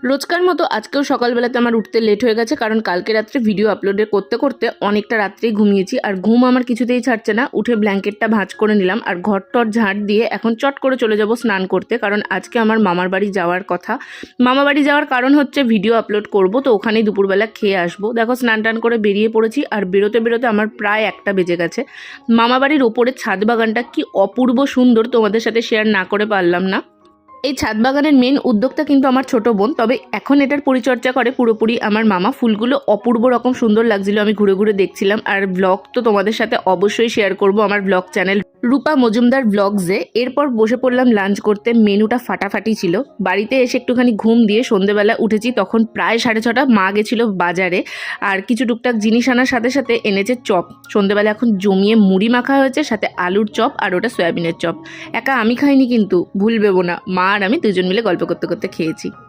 রোজকার মতো আজকেও সকালবেলাতে আমার উঠতে লেট হয়ে গেছে, কারণ কালকে রাত্রে ভিডিও আপলোড করতে করতে অনেকটা রাত্রেই ঘুমিয়েছি। আর ঘুম আমার কিছুতেই ছাড়ছে না। উঠে ব্ল্যাঙ্কেটটা ভাঁজ করে নিলাম আর ঘর ঝাড় দিয়ে এখন চট করে চলে যাব স্নান করতে, কারণ আজকে আমার মামার বাড়ি যাওয়ার কথা। মামা বাড়ি যাওয়ার কারণ হচ্ছে ভিডিও আপলোড করব, তো ওখানেই দুপুরবেলা খেয়ে আসবো। দেখো স্নান টান করে বেরিয়ে পড়েছি, আর বেরোতে বেরোতে আমার প্রায় 1টা বেজে গেছে। মামা বাড়ির ওপরে ছাদ বাগানটা কি অপূর্ব সুন্দর, তোমাদের সাথে শেয়ার না করে পারলাম না। এই ছাদ বাগানের মেন উদ্যোক্তা কিন্তু আমার ছোট বোন, তবে এখন এটার পরিচর্যা করে পুরোপুরি আমার মামা। ফুলগুলো অপূর্ব রকম সুন্দর লাগছিল, আমি ঘুরে ঘুরে দেখছিলাম। আর ব্লগ তো তোমাদের সাথে অবশ্যই শেয়ার করব আমার ব্লগ চ্যানেল রূপা মজুমদার ব্লগসে। এরপর বসে পড়লাম লাঞ্চ করতে। মেনুটা ফাটাফাটি ছিল। বাড়িতে এসে একটুখানি ঘুম দিয়ে সন্ধেবেলা উঠেছি, তখন প্রায় 6:30। মা গেছিলো বাজারে আর কিছু টুকটাক জিনিস আনার সাথে সাথে এনেছে চপ। সন্ধেবেলা এখন জমিয়ে মুড়ি মাখা হয়েছে, সাথে আলুর চপ আর ওটা সয়াবিনের চপ। একা আমি খাইনি কিন্তু, ভুল ভেবো না, মা আর আমি দুজন মিলে গল্প করতে করতে খেয়েছি।